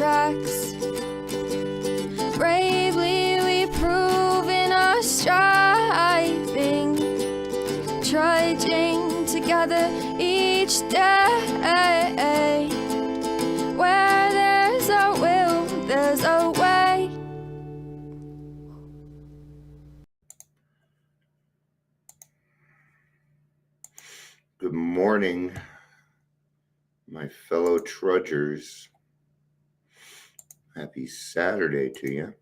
tracks. Bravely we prove in our striving, trudging together each day. Where there's a will, there's a way. Good morning, my fellow trudgers. Happy Saturday to you.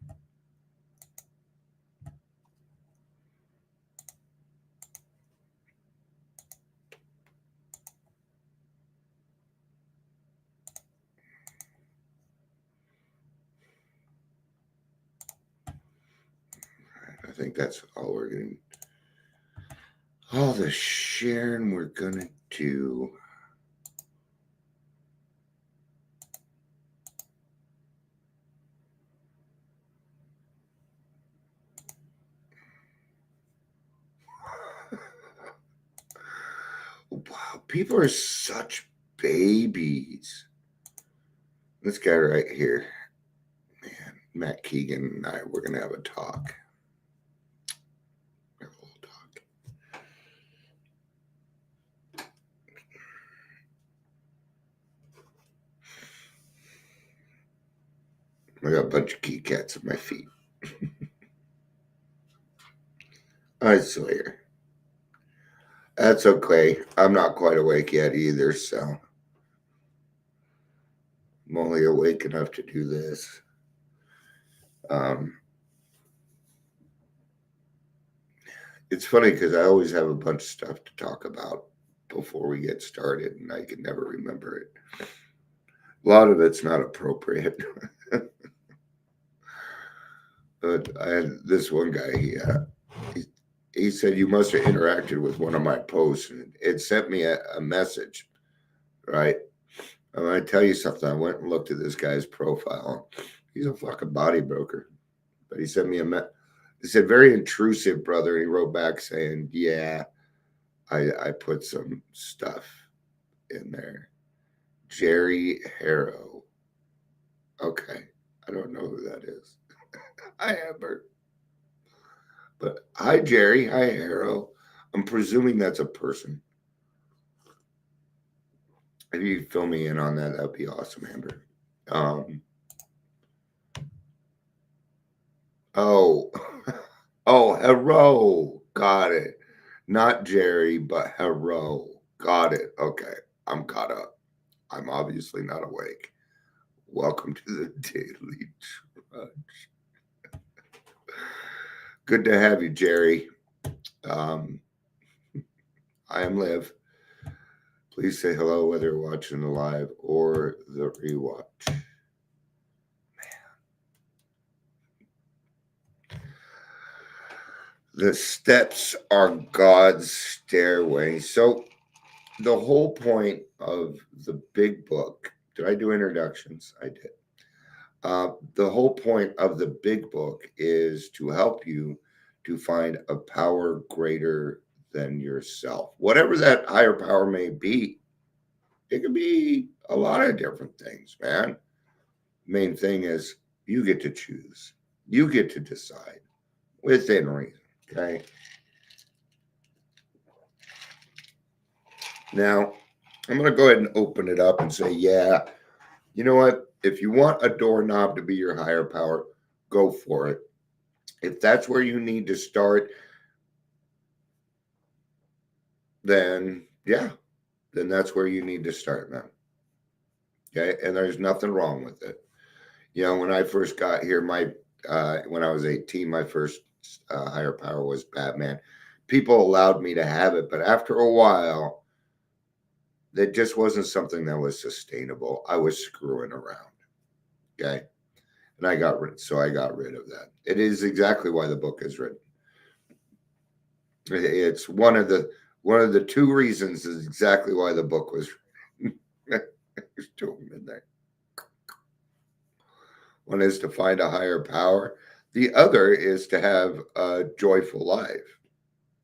I think that's all we're going to, all the sharing we're going to do. Wow, people are such babies. This guy right here, man, Matt Keegan and I, we're going to have a talk. Have a little talk. I got a bunch of kitty cats at my feet. I swear. That's okay. I'm not quite awake yet either, so I'm only awake enough to do this. It's funny because I always have a bunch of stuff to talk about before we get started, and I can never remember it. A lot of it's not appropriate. But I had this one guy, he said, you must have interacted with one of my posts, and it sent me a message, right? I'm going to tell you something. I went and looked at this guy's profile. He's a fucking body broker. But he sent me he said, very intrusive, brother. And he wrote back saying, yeah, I put some stuff in there. Jerry Harrow. Okay. I don't know who that is. Hi, Amber. But hi, Jerry. Hi, Harrow. I'm presuming that's a person. If you fill me in on that, that'd be awesome, Amber. Oh, Hero. Got it. Not Jerry, but Hero. Got it. Okay. I'm caught up. I'm obviously not awake. Welcome to the Daily Trudge. Good to have you, Jerry. I am Liv. Please say hello whether you're watching the live or the rewatch. Man. The steps are God's stairway. So the whole point of the big book, did I do introductions? I did. The whole point of the big book is to help you to find a power greater than yourself. Whatever that higher power may be, it could be a lot of different things, man. Main thing is you get to choose. You get to decide within reason, okay? Now, I'm going to go ahead and open it up and say, yeah, you know what? If you want a doorknob to be your higher power, go for it. If that's where you need to start, then yeah, then that's where you need to start, man. Okay, and there's nothing wrong with it. You know, when I first got here, when I was 18, my first higher power was Batman. People allowed me to have it, but after a while, that just wasn't something that was sustainable. I was screwing around. Okay. And I got rid of that. It is exactly why the book is written. It's one of the two reasons is exactly why the book was written. There's two of them in there. One is to find a higher power. The other is to have a joyful life.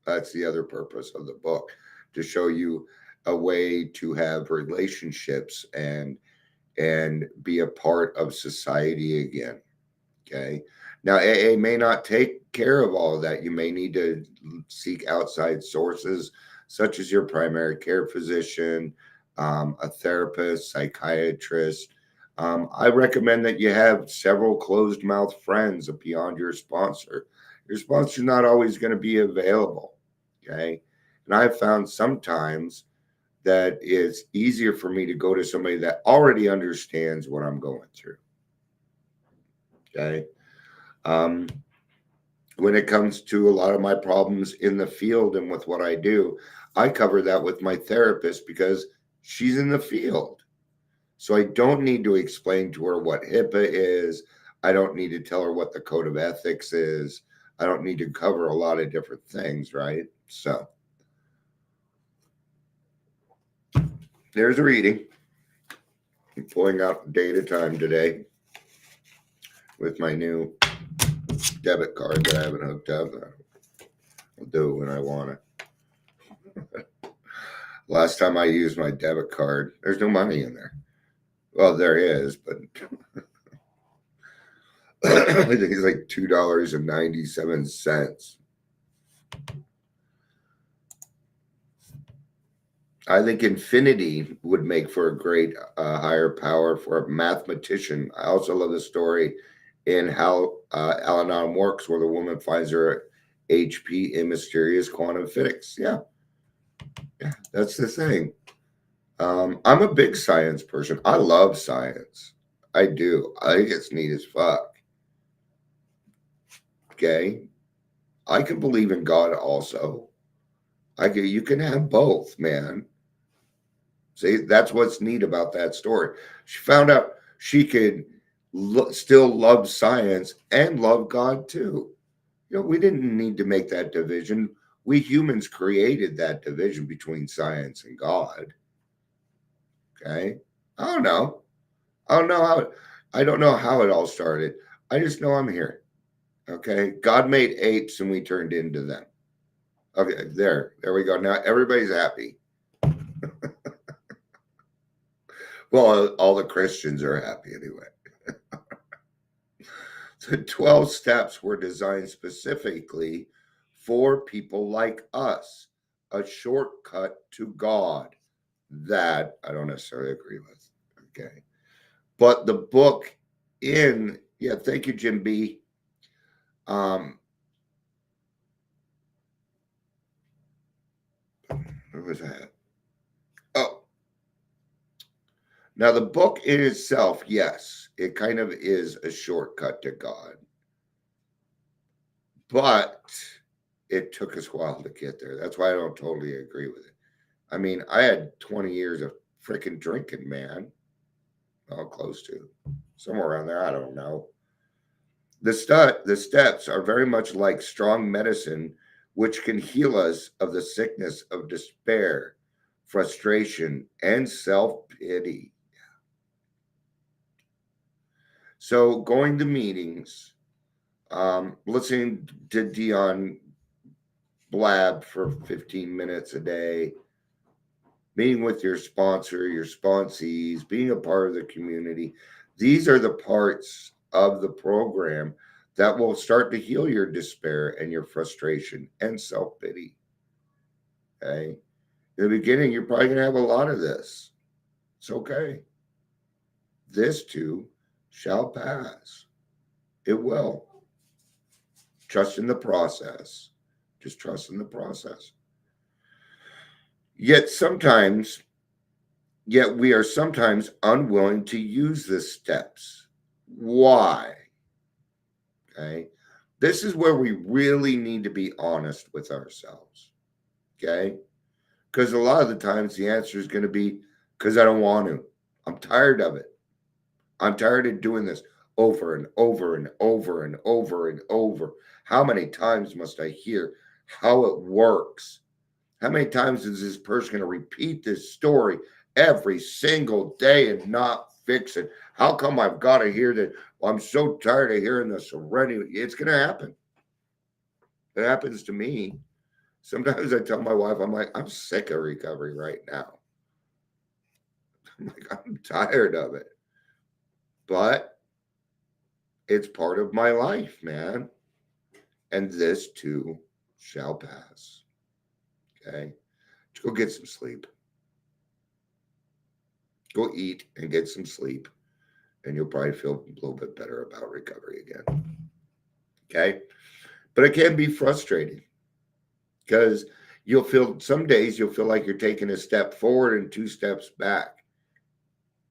That's the other purpose of the book, to show you a way to have relationships and and be a part of society again. Okay. Now, AA may not take care of all of that. You may need to seek outside sources, such as your primary care physician, a therapist, psychiatrist. I recommend that you have several closed mouth friends beyond your sponsor. Your sponsor is not always going to be available. Okay. And I've found sometimes that it's easier for me to go to somebody that already understands what I'm going through. Okay. Um, when it comes to a lot of my problems in the field and with what I do, I cover that with my therapist because she's in the field. So I don't need to explain to her what HIPAA is. I don't need to tell her what the code of ethics is. I don't need to cover a lot of different things, right? So there's a reading. I'm pulling out date at a time today with my new debit card that I haven't hooked up. I'll do it when I want it. Last time I used my debit card, there's no money in there. Well, there is, but I think it's like $2.97. I think infinity would make for a great higher power for a mathematician. I also love the story in how Al-Anon works, where the woman finds her HP in mysterious quantum physics. Yeah, that's the thing. I'm a big science person. I love science. I do. I think it's neat as fuck. Okay. I can believe in God also. You can have both, man. See, that's what's neat about that story. She found out she could still love science and love God too. We didn't need to make that division. We humans created that division between science and God. Okay. I don't know. I don't know how it all started. I just know I'm here. Okay. God made apes and we turned into them. Okay, there we go. Now everybody's happy. Well, all the Christians are happy anyway. The 12 steps were designed specifically for people like us, a shortcut to God. That I don't necessarily agree with. Okay. But the book thank you, Jim B. Where was that? Oh, now the book in itself, yes, it kind of is a shortcut to God, but it took us a while to get there. That's why I don't totally agree with it. I mean, I had 20 years of freaking drinking, man. Oh, close to somewhere around there. I don't know. The steps are very much like strong medicine, which can heal us of the sickness of despair, frustration, and self-pity. So going to meetings, listening to Dion blab for 15 minutes a day, meeting with your sponsor, your sponsees, being a part of the community. These are the parts of the program that will start to heal your despair and your frustration and self-pity. Okay. In the beginning, you're probably going to have a lot of this. It's okay. This too shall pass. It will. Trust in the process. Just trust in the process. Yet we are sometimes unwilling to use the steps. Why? Okay. This is where we really need to be honest with ourselves. Okay. Because a lot of the times the answer is going to be because I don't want to. I'm tired of it. I'm tired of doing this over and over and over and over and over. How many times must I hear how it works? How many times is this person going to repeat this story every single day and not fix it? How come I've got to hear that? Well, I'm so tired of hearing the serenity. It's going to happen. It happens to me. Sometimes I tell my wife, I'm like, I'm sick of recovery right now. I'm like, I'm tired of it. but it's part of my life, man. And this too shall pass. Okay? Go get some sleep. Go eat and get some sleep, and you'll probably feel a little bit better about recovery again. Okay? But it can be frustrating because some days you'll feel like you're taking a step forward and 2 steps back,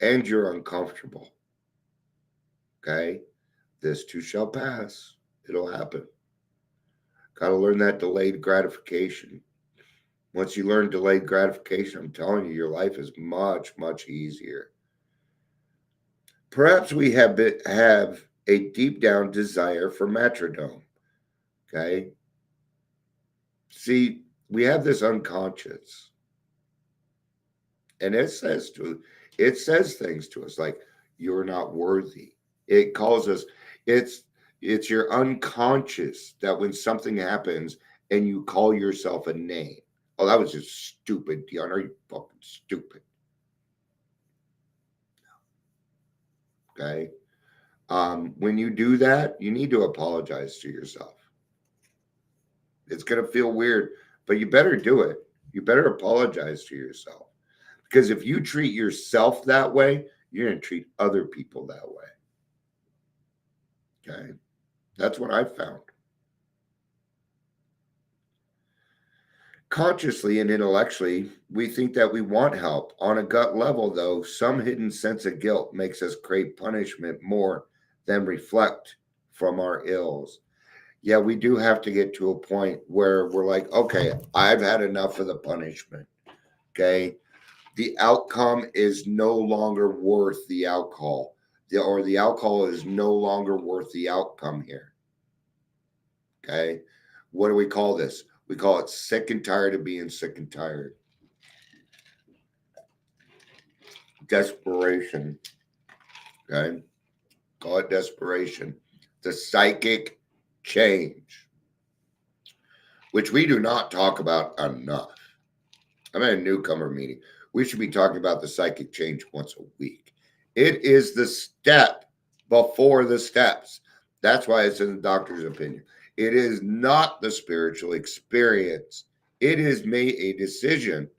and you're uncomfortable. Okay? This too shall pass. It'll happen. Got to learn that delayed gratification. Once you learn delayed gratification, I'm telling you, your life is much, much easier. Perhaps we have a deep down desire for metronome. Okay? See, we have this unconscious. And it says things to us like, you're not worthy. It calls us, it's your unconscious that when something happens and you call yourself a name. Oh, that was just stupid, Dion. Are you fucking stupid? Okay. When you do that, you need to apologize to yourself. It's going to feel weird, but you better do it. You better apologize to yourself. Because if you treat yourself that way, you're going to treat other people that way. Okay. That's what I found. Consciously and intellectually, we think that we want help. On a gut level, though, some hidden sense of guilt makes us crave punishment more than reflect from our ills. Yeah, we do have to get to a point where we're like, okay, I've had enough of the punishment. Okay. The outcome is no longer worth the alcohol, or the alcohol is no longer worth the outcome here. Okay. What do we call this? We call it sick and tired of being sick and tired. Desperation. Okay. Call it desperation. The psychic change, which we do not talk about enough. I'm at a newcomer meeting. We should be talking about the psychic change once a week. It is the step before the steps. That's why it's in the doctor's opinion. It is not the spiritual experience. It is made a decision.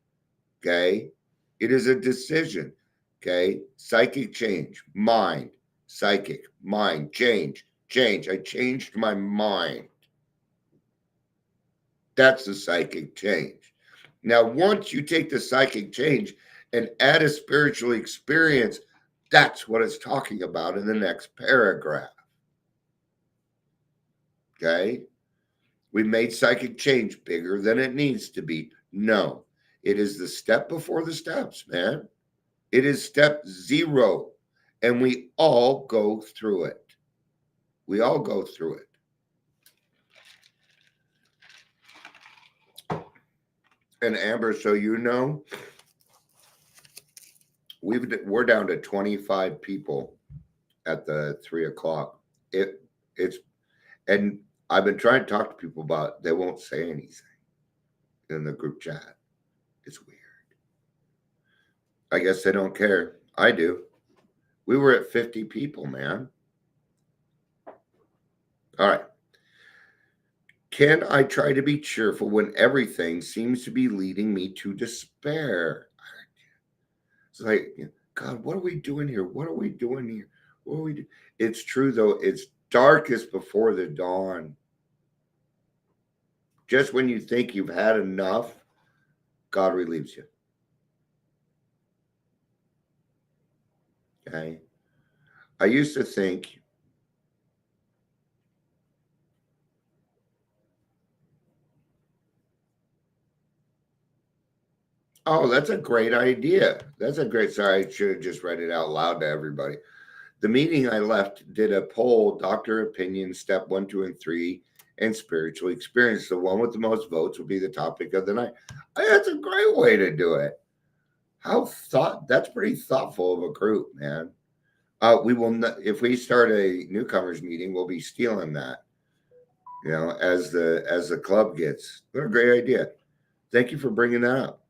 Okay. It is a decision. Okay. Psychic change, mind, psychic, mind, change. I changed my mind. That's the psychic change. Now, once you take the psychic change and add a spiritual experience, that's what it's talking about in the next paragraph. Okay? We made psychic change bigger than it needs to be. No, it is the step before the steps, man. It is step 0, and we all go through it. We all go through it. And Amber, so you know, we're down to 25 people at the 3 o'clock. It's and I've been trying to talk to people about it. They won't say anything in the group chat. It's weird. I guess they don't care. I do. We were at 50 people, man. All right. Can I try to be cheerful when everything seems to be leading me to despair? It's like, God, what are we doing here? What are we doing here? What are we do? It's true, though. It's darkest before the dawn. Just when you think you've had enough, God relieves you. Okay. I used to think, oh, that's a great idea. Sorry, I should have just read it out loud to everybody. The meeting I left did a poll, doctor opinion, step 1, 2, and 3, and spiritual experience. The one with the most votes will be the topic of the night. That's a great way to do it. That's pretty thoughtful of a group, man. We will not, if we start a newcomers meeting, we'll be stealing that. As the club gets. What a great idea. Thank you for bringing that up.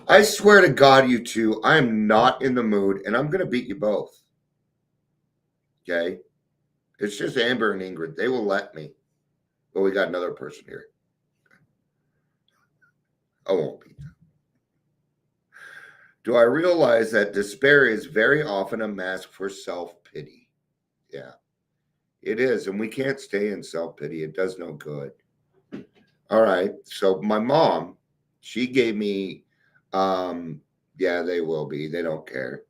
I swear to God, you two, I am not in the mood, and I'm going to beat you both. Okay? It's just Amber and Ingrid. They will let me. But we got another person here. I won't beat them. Do I realize that despair is very often a mask for self-pity? Yeah, it is. And we can't stay in self-pity. It does no good. All right. So my mom, she gave me, yeah, they will be. They don't care.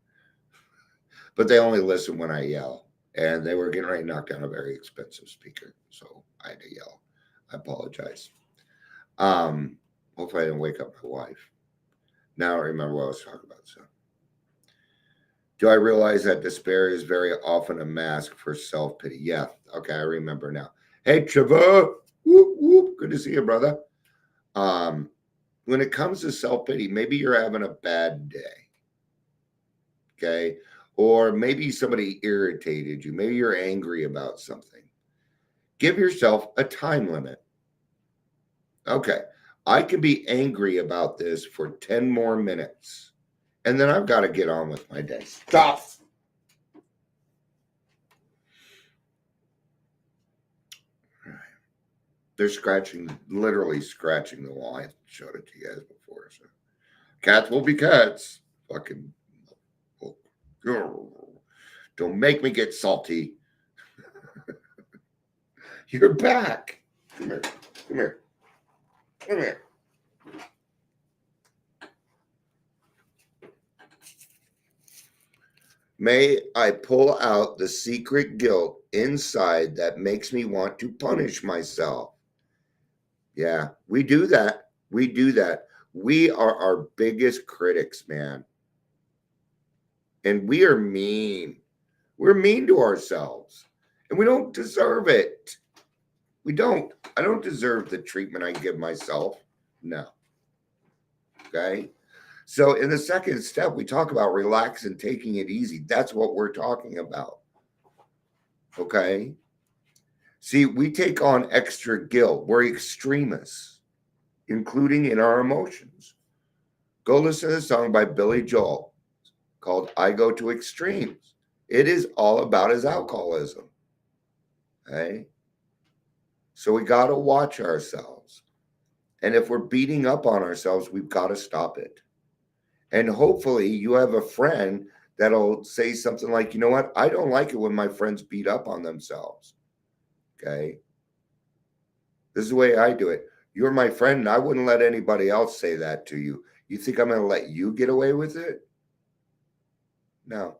But they only listen when I yell. And they were getting ready to knock down a very expensive speaker. So I had to yell. I apologize. Hopefully I didn't wake up my wife. Now I don't remember what I was talking about. So do I realize that despair is very often a mask for self-pity? Yeah. Okay, I remember now. Hey, Trevor. Whoop, whoop. Good to see you, brother. When it comes to self-pity, maybe you're having a bad day. Okay. Or maybe somebody irritated you. Maybe you're angry about something. Give yourself a time limit. Okay. I can be angry about this for 10 more minutes. And then I've got to get on with my day. Stop. They're literally scratching the wall. I showed it to you guys before. So cats will be cats. Fucking. Don't make me get salty. You're back. Come here. Come here. Come here. May I pull out the secret guilt inside that makes me want to punish myself? Yeah, we do that. We do that. We are our biggest critics, man. And we are mean. We're mean to ourselves. And we don't deserve it. We don't. I don't deserve the treatment I give myself. No. Okay. So in the second step, we talk about relax and taking it easy. That's what we're talking about. Okay. See, we take on extra guilt. We're extremists, including in our emotions. Go listen to the song by Billy Joel called I Go to Extremes. It is all about his alcoholism. Okay. So we got to watch ourselves. And if we're beating up on ourselves, we've got to stop it. And hopefully you have a friend that'll say something like, you know what? I don't like it when my friends beat up on themselves. Okay. This is the way I do it. You're my friend, and I wouldn't let anybody else say that to you. You think I'm going to let you get away with it? No.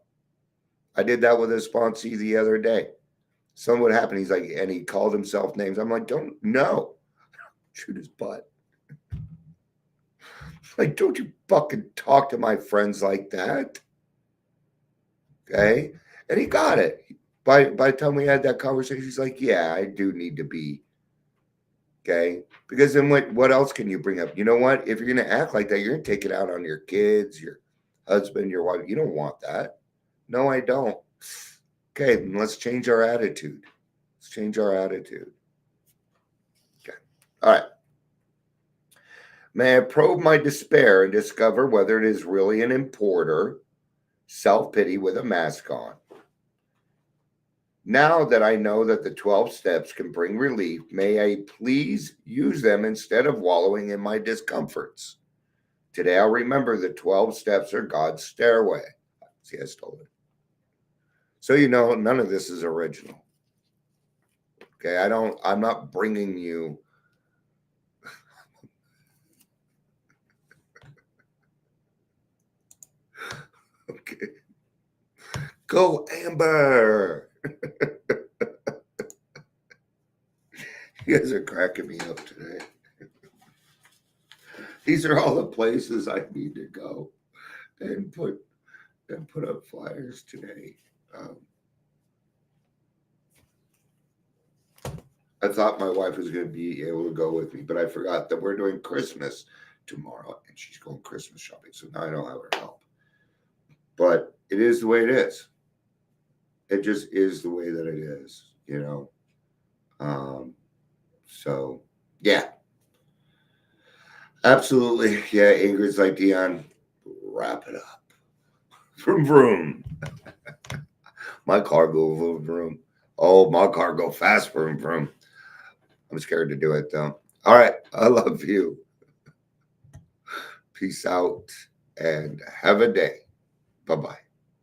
I did that with a sponsee the other day. Something would happen. He's like, and he called himself names. I'm like, no. Shoot his butt. Like, don't you fucking talk to my friends like that. Okay. And he got it. By the time we had that conversation, he's like, yeah, I do need to be. Okay. Because then what else can you bring up? You know what? If you're going to act like that, you're going to take it out on your kids, your husband, your wife. You don't want that. No, I don't. Okay. Then let's change our attitude. Let's change our attitude. Okay. All right. May I probe my despair and discover whether it is really an importer, self-pity with a mask on? Now that I know that the 12 steps can bring relief, may I please use them instead of wallowing in my discomforts? Today I'll remember the 12 steps are God's stairway. See, I stole it. So you know, none of this is original. Okay, I'm not bringing you okay. Go Amber. You guys are cracking me up today. These are all the places I need to go and put up flyers today. I thought my wife was going to be able to go with me, but I forgot that we're doing Christmas tomorrow, and she's going Christmas shopping, so now I don't have her help. But it is the way it is. It just is the way that it is, you know. So yeah, absolutely, yeah. Ingrid's like, Dion, wrap it up. Vroom, vroom. My car go vroom, vroom. Oh, my car go fast, vroom, vroom. I'm scared to do it, though. All right. I love you. Peace out and have a day. Bye-bye.